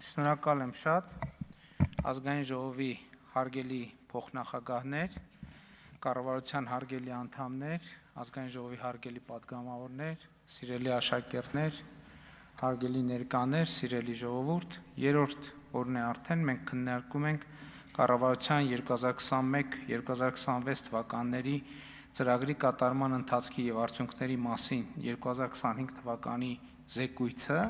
Շնորհակալ եմ շատ ազգային ժողովի հարգելի փոխնախագահներ, կառավարության հարգելի անդամներ, ազգային ժողովի հարգելի պատգամավորներ, սիրելի աշակերտներ, հարգելի ներկաներ, սիրելի ժողովուրդ, երրորդ օրն է արդեն մենք քննարկում ենք կառավարության 2021-2026 թվականների ծրագրի կատարման ընթացքի եւ արդյունքների մասին 2025 թվականի զեկույցը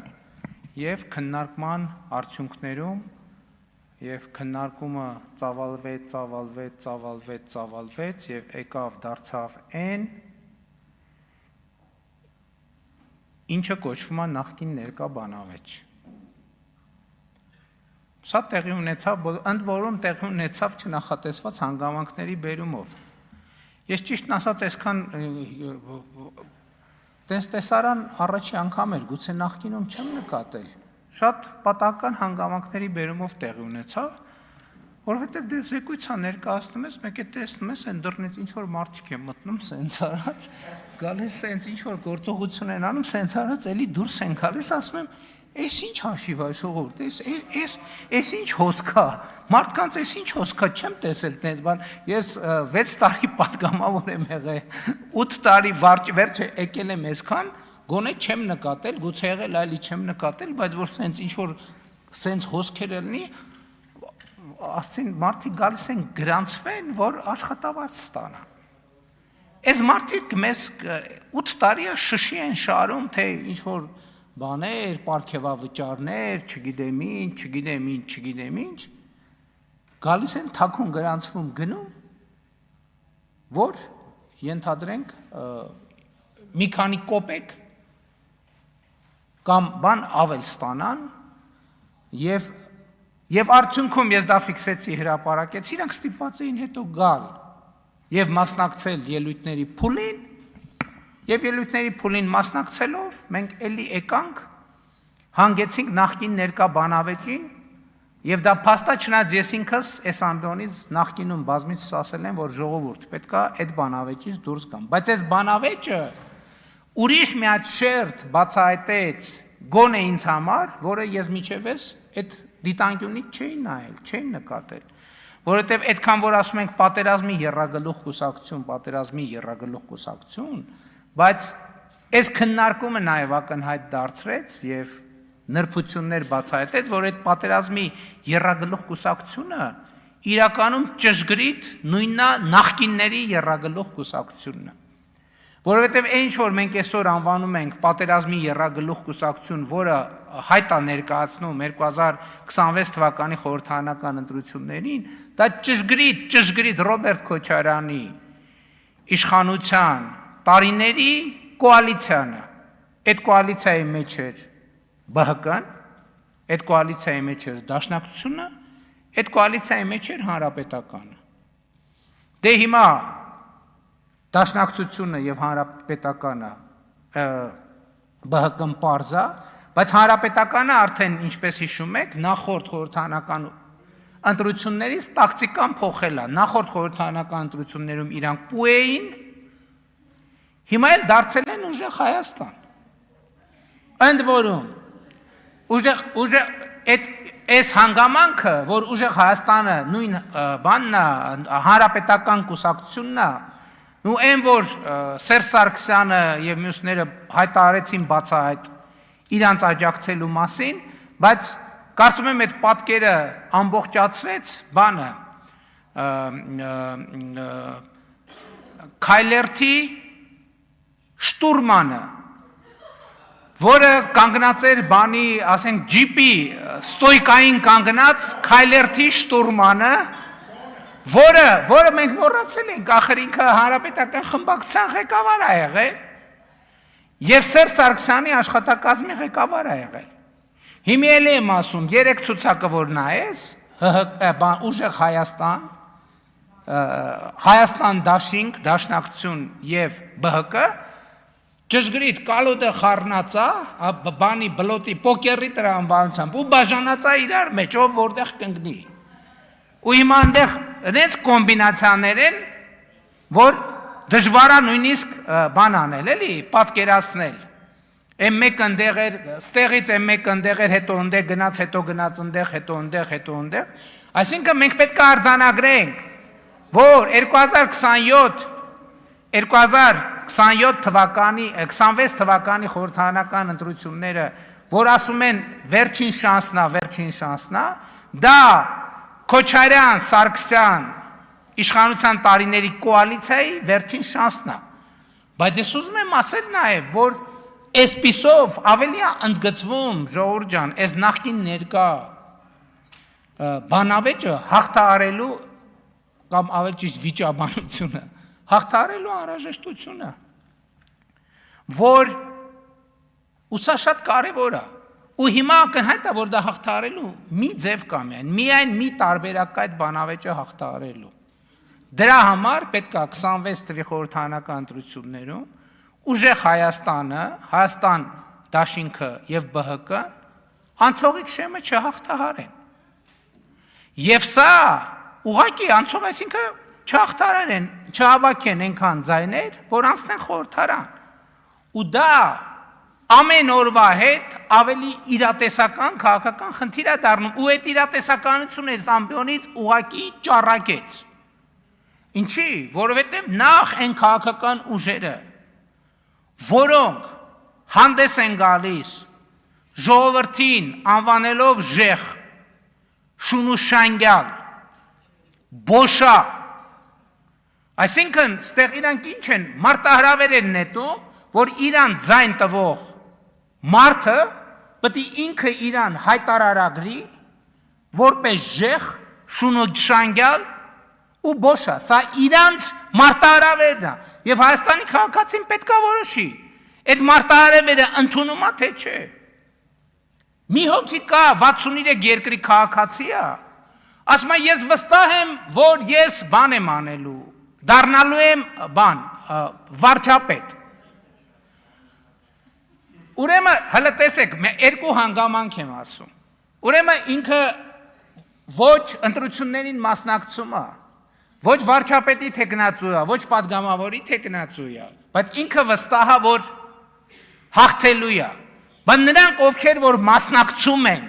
եւ քննարկման արդյունքներում եւ քննարկումը ծավալվեց եւ եկավ դարձավ այն ինչը կոչվում է նախկին ներկա բանավեճ։ Սա տեղի ունեցավ, ընդ որում տեղի ունեցավ չնախատեսված հանգամանքների բերումով։ Ես ճիշտն ասած այսքան տեսարան առաջի անգամ էր, գուցե նախկինում չեմ նկատել, շատ պատահական հանգամանքների բերումով տեղի ունեցավ, որովհետև դե զեկույցը ներկայացնում ես, մեկ է տեսնում ես, այն դռնից ինչ-որ մարդիկ են մտնում, սենց արած, գալիս սենց ինչ-որ գործողություն են անում, սենց արած, էլի դուրս են գալիս, ասում եմ, Էս ինչ հաշիվ է ժողովուրդ, էս ինչ հոսք է, մարդկանց էս ինչ հոսք է, չեմ տեսել տենց բան, ես 6 տարի պատգամավոր եմ եղել, 8 տարի վերջը եկել եմ այսքան, գոնե չեմ նկատել, գուցե եղել այլի չեմ նկատել, բայց որ սենց ինչ-որ սենց հոսքեր լինի, ասին մարդիկ գալիս են գրանցվեն, որ աշխատավարձ ստանան։ Այս մարդիկ մեզ 8 տարի շշի են շարում, թե ինչ-որ բաներ, պարգևավճարներ, չգիտեմ ինչ, գալիս են թաքուն գրանցվում գնում, որ ենթադրենք մի քանի կոպեկ կամ բան ավել ստանան եւ արդյունքում ես դա ֆիքսեցի հրապարակեցի, իրանք ստիպված էին հետո գալ եւ մասնակցել ելույթների փուլին Եվ ելույթների փուլին մասնակցելով, մենք էլի եկանք, հանգեցինք նախկին ներկա բանավեճին, եւ դա փաստա չնայած ես ինքս այս անդոնից նախկինում բազմիցս ասել եմ, որ ժողովուրդ պետքա այդ բանավեճից դուրս գամ, բայց այս բանավեճը ուրիշ մի հատ շերտ բացահայտեց գոնե ինձ համար, որը ես միջևես այդ դիտանկյունից չէի նայել, չէի նկատել, որովհետեւ այդքան որ ասում ենք պատերազմի եռագլուխ կուսակցություն, Բայց այս քննարկումը նաև ակնհայտ դարձրեց եւ նրբություններ բացահայտեց, որ այդ պատերազմի եռագլուխ կուսակցությունը իրականում ճշգրիտ նույնն է նախկինների եռագլուխ կուսակցությունն է։ Որովհետեւ այն ինչ որ մենք այսօր անվանում ենք պատերազմի եռագլուխ կուսակցություն, որը հայտ է ներկայացնում 2026 թվականի խորհրդարանական ընտրություններին, դա ճշգրիտ Ռոբերտ Քոչարյանի իշխանության տարիների կոալիցիանը, այդ կոալիցիայի մեջ էր ԲՀԿ-ն, այդ կոալիցիայի մեջ էր Դաշնակցությունը, այդ կոալիցիայի մեջ էր Հանրապետականը։ Դե հիմա Դաշնակցությունը եւ Հանրապետականը ԲՀԿ-ն պարզ է, բայց Հանրապետականը արդեն, ինչպես հիշում եք, նախորդ խորհրդարանական ընտրություններից տակտիկան փոխել է, նախորդ խորհրդարանական ընտրություններում իրանք պու էին, Հիմա էլ դարձել են ուժեղ Հայաստան։ Ընդ որում, այս հանգամանքը, որ ուժեղ Հայաստանը նույն բանն է, հանրապետական կուսակցությունն է, ու այն որ Սերժ Սարգսյանը եւ մյուսները հայտարարեցին բացահայտ իրանց աջակցելու մասին, բայց կարծում եմ այդ պատկերը ամբողջացրեց բանը Քայլերթի Շտուրմանը, որը կանգնած էր բանի, ասենք, ջիպի ստոյկային կանգնած Քայլերթի Շտուրմանը, որը մենք մոռացել ենք, ախր ինքը հանրապետական խմբակցության ղեկավար է եղել, եւ Սերժ Սարգսյանի աշխատակազմի ղեկավար է եղել։ Հիմա էլ եմ ասում, 3 ցուցակը որ նայես, ուժեղ Հայաստան դաշինք, Դաշնակցություն եւ ԲՀԿ Ճշգրիտ կալոդը խառնածա, բանի բլոտի պոկերի տրամբանությամբ ու բաժանածա իրար մեջ, ով որտեղ կընկնի։ Ու հիմա այնտեղ այնց կոմբինացիաներ են, որ դժվար է նույնիսկ բան անել, էլի, պատկերացնել։ Եմ մեկ ընդեղ էր, ստեղից եմ մեկ ընդեղ էր, հետո ընդեղ գնաց, հետո գնաց ընդեղ, հետո ընդեղ, հետո ընդեղ։ Այսինքն մենք պետք է արձանագրենք, որ 2027 թվականի, 26 թվականի խորհրդարանական ընտրությունները, որ ասում են վերջին շանսնա, դա Քոչարյան, Սարգսյան իշխանության տարիների կոալիցիայի վերջին շանսն է։ Բայց ես ուզում եմ ասել նաև, որ այսպիսով ավելի ընդգծվում, ժողովուրդ ջան, այս նախկին ներկա բանավեճը հաղթահարելու կամ ավելի ճիշտ վիճաբանությունը, հաղթահարելու անհրաժեշտությունը, որ ու սա շատ կարևոր է, ու հիմա ակնհայտ է, որ դա հաղթահարելու մի ձև կա միայն մի տարբերակ կա այդ բանավեճը հաղթահարելու։ Դրա համար պետք է 26 թվականի խորհրդարանական ընտրություններում ուժեղ Հայաստանը, Հայաստան դաշինքը եւ ԲՀԿ անցողիկ շեմը չհաղթահարեն։ Եվ սա ուղղակի անցող, այսինքն չհաղթահարեն, չհավաքեն այնքան ձայներ, որ անցնեն խորհրդարան։ Ու դա ամեն օրվա հետ ավելի իրատեսական քաղաքական խնդիր է դառնում, ու այդ իրատեսականությունը այս ամբիոնից ուղղակի ճառագեց։ Ինչի, որովհետև նախ այն քաղաքական ուժերը, որոնք հանդես են գալիս ժողովրդին անվանելով ժեղ, շունուշանգյալ, բոշա, այսինքն ստեղ իրանք ինչ են, մարտահրավեր են նետում, որ իրան ձայն տվող մարդը պետք է ինքը իրան հայտարարագրի, որպես ժեղ, շունուշանգյալ ու բոշա, սա իրանց մարտահրավերն է, եւ Հայաստանի քաղաքացին պետք է որոշի, այդ մարտահրավերը ընդունում է թե չէ։ Մի հոգի կա 63 երկրի քաղաքացի է, ասում է ես վստահ եմ, որ ես բան եմ անելու, դառնալու եմ վարչապետ։ Ուրեմն հələ տեսեք, երկու հանգամանք եմ ասում։ Ուրեմն ինքը ոչ ընտրություններին մասնակցում է, ոչ վարչապետի թեկնածու է, ոչ պատգամավորի թեկնածու է, բայց ինքը վստահ է, որ հաղթելու է։ Բայց նրանք, ովքեր որ մասնակցում են,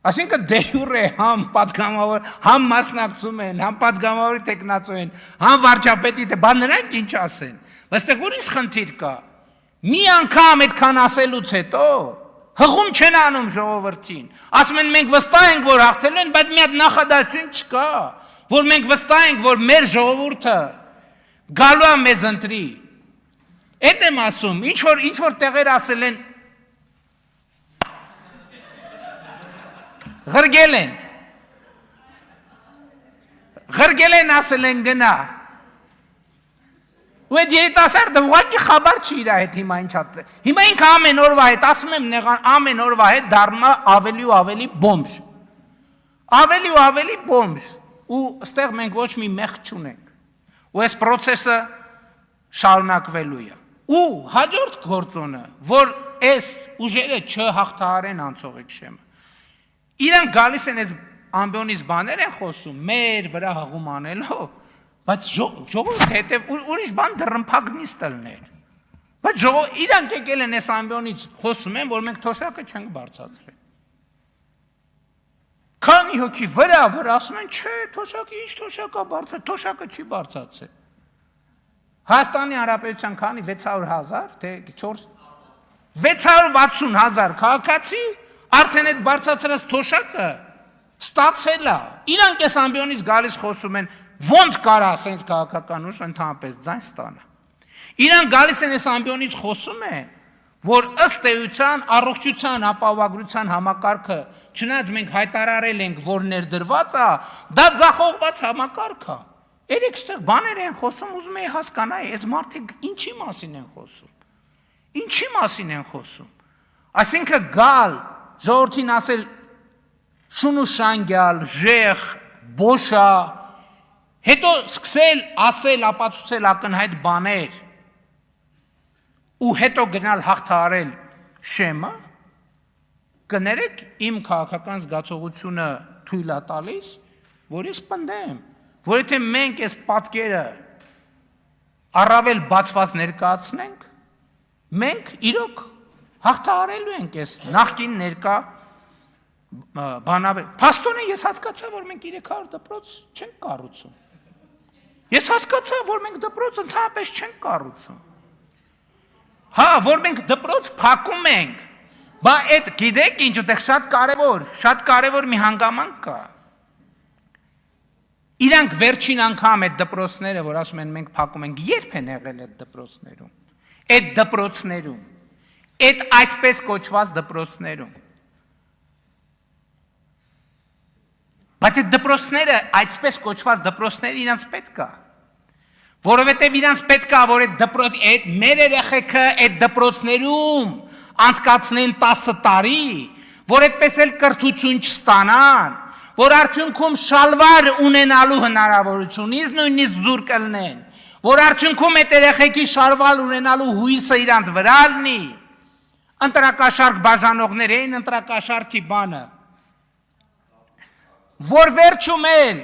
այսինքն դե յուրե համ պատգամավոր, համ մասնակցում են, համ պատգամավորի թեկնածու են, համ վարչապետի, բա նրանք ինչ ասեն։ Բայց դե ուրիշ խնդիր կա։ Մի անգամ այդքան ասելուց հետո հղում չեն անում ժողովրդին։ Ասում են մենք վստահ ենք, որ հաղթելու են, բայց մի հատ նախադասություն չկա, որ մենք վստահ ենք, որ մեր ժողովուրդը գալու է մեզ ընտրի։ Էդ եմ ասում, ինչ որ տեղեր ասել են, Ղրգել են ասել են գնա։ Ու այդ երիտասարդը ուղղակի խաբար չի իր հետ հիմա ինչ է։ Հիմա ինքը ամեն օրվա հետ, ասում եմ նեղան, ամեն օրվա հետ դառնում է ավելի ու ավելի բոմժ։ Ավելի ու ավելի բոմժ։ Ու ստեղ մենք ոչ մի մեղք չունենք։ Ու այս process-ը շարունակվելու է։ Ու հաջորդ գործոնը, որ այս ուժերը չհաղթահարեն անցողիկ շեմը։ Իրանք գալիս են այս ամբիոնից բաներ են խոսում, մեր վրա հղում անելով, բայց ժողովուրդը հետև ուրիշ բան դռնփակ նիստ լներ։ Բայց իրանք եկել են այս ամբիոնից խոսում են, որ մենք թոշակը չենք բարձրացրել։ Քանի հոգի վրա ասում են, չէ, թոշակը ինչ թոշակա բարձր, թոշակը չի բարձրացել։ Հայաստանի Հանրապետության քանի 600,000, թե 660,000 քաղաքացի արդեն այդ բարձրացրած թոշակը ստացել է։ Իրանք այս ամբիոնից գալիս խոսում են, ոնց կարա ասենց քաղաքական ուժ ընդհանրապես ձայն ստանա։ Իրանք գալիս են այս ամբիոնից խոսում են, որ ըստ էության առողջության ապահովագրության համակարգը, չնայած մենք հայտարարել ենք, որ ներդրված է, դա ձախողված համակարգ է։ Երեք ստեղ բաներ են խոսում, ուզում էի հասկանալ, այս մարդիկ ինչի մասին են խոսում։ Ինչի մասին են խոսում։ Այսինքն գալ ժողովրդին ասել շունուշանգյալ, ժեղ, բոշա, հետո սկսել ասել, ապացուցել ակնհայտ բաներ ու հետո գնալ հաղթահարել շեմը, կներեք իմ քաղաքական զգացողությունը թույլ է տալիս, որ ես պնդեմ, որ եթե մենք այս պատկերը առավել բացված ներկայացնենք, մենք իրոք հաղթահարելու ենք այս նախկին ներկա բանավեր։ Փաստորեն ես հասկացա, որ մենք 300 դպրոց չենք կառուցում։ Ես հասկացա, որ մենք դպրոց ընդհանրապես չենք կառուցում։ Հա, որ մենք դպրոց փակում ենք, բա այդ գիտեք ինչ, այդտեղ շատ կարևոր մի հանգամանք կա։ Իրանք վերջին անգամ այդ դպրոցները, որ ասում են մենք փակում ենք, երբ են եղել այդ դպրոցներում։ Այդ դպրոցներում, այդ այսպես կոչված դպրոցներում։ Բայց այդ դպրոցները, այսպես կոչված դպրոցները իրանց պետք է։ Որովհետև իրանց պետք է, որ այդ մեր երեխեքը այդ դպրոցներում անցկացնեն 10 տարի, որ այդպես էլ կրթություն չստանան, որ արդյունքում շալվար ունենալու հնարավորությունից նույնիսկ զուր կլնեն, որ արդյունքում այդ երեխեքի շալվար ունենալու հույսը իրանց վրա լինի, ընտրակաշարք բաժանողներ էին, ընտրակաշարքի բանը, որ վերջում էլ,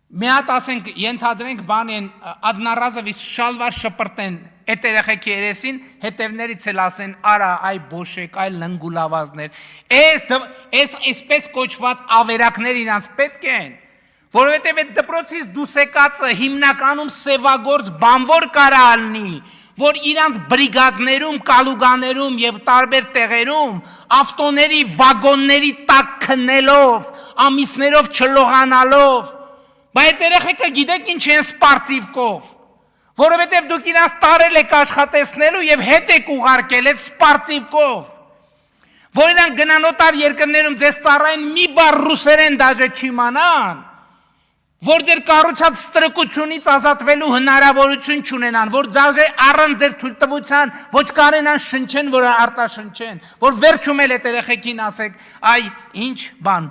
մի հատ ասենք, ենթադրենք բան են, ադնարազովից շալվար շպրտեն այդ երեխեքի երեսին, հետևներից էլ ասեն, արա, այ բոշեք, այ լնգուլավազներ, այսպես կոչված ավերակներ իրանց պետք են, որովհետև այդ դպրոցից դուս եկածը հիմնականում սևագործ բանվոր կարա ալնի, որ իրանց բրիգադներում, կալուգաներում և տարբեր տեղերում ավտոների, վագոնների տակ քնելով, ամիսներով չլողանալով, բայց այդ երեխեքը գիտեք ինչ են սպարծիվկով, որովհետև դուք իրանց տարել եք աշխատեցնելու և հետ եք ուղարկել այդ սպարծիվկով, որ իրանք գնան օտար երկրներում ձեզ ծառայեն մի բառ ռուսերեն դաժե չիմանան, որ ձեր կառուցած ստրկությունից ազատվելու հնարավորություն չունենան, որ դաժե առանց ձեր թույլտվության ոչ կարենան շնչեն, որ արտաշնչեն, որ վերջում էլ այդ երեխեքին ասեք, այ ինչ բան,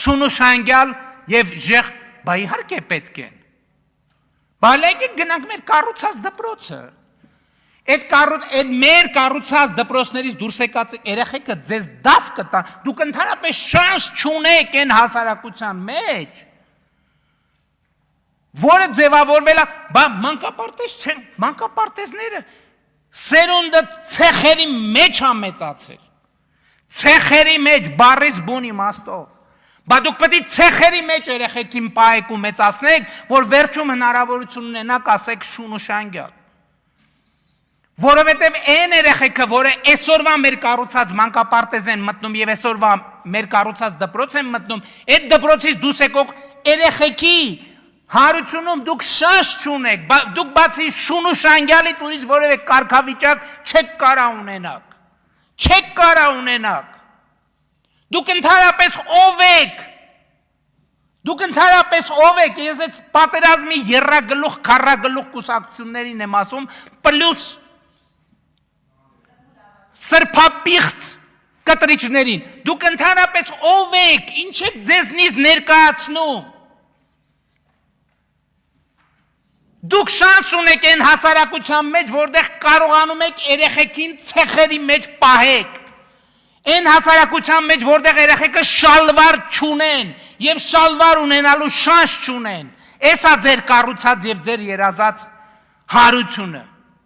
շունուշանգյալ և ժեղ, բա իհարկե պետք են, բա լեկեք գնանք մեր կառուցած դպրոցը, այդ մեր կառուցած դպրոցներից դուրս եկած երեխեքը ձեզ դաս կտան, դուք ընդհանրապես շանս չունեք այն հասարակության մեջ, որը ձևավորվել է, բա մանկապարտեզները սերունդը ցեխերի մեջ է մեծացել, ցեխերի մեջ բառից բուն իմաստով, բա դուք պետք է ցեխերի մեջ երեխեքին պահեք ու մեծացնեք, որ վերջում հնարավորություն ունենաք ասեք շունուշանգյալ, որովհետև այն երեխեքը, որը այսօրվա մեր կառուցած մանկապարտեզ են մտնում և այսօրվա մեր կառուցած դպրոց են մտնում, այդ դպրոցից դուրս եկող երեխեքի հարությունում դուք շանս չունեք, դուք բացի շունուշանգյալից ուրիշ որևէ կարգավիճակ չեք կարա ունենաք, դուք ընդհանրապես ով եք, ես այդ պատերազմի եռագլուխ, քառագլուխ կուսակցություններին եմ ասում, պլյուս սրբապիղծ կտրիչներին, դուք ընդհանրապես ով եք, ինչ եք ձեզնից ներկայացնում, դուք շանս ունեք այն հասարակության մեջ, որտեղ կարողանում եք երեխեքին ցեխերի մեջ պահեք, այն հասարակության մեջ, որտեղ երեխեքը շալվար չունեն և շալվար ունենալու շանս չունեն, էսա ձեր կառուցած և ձեր երազած հարությունը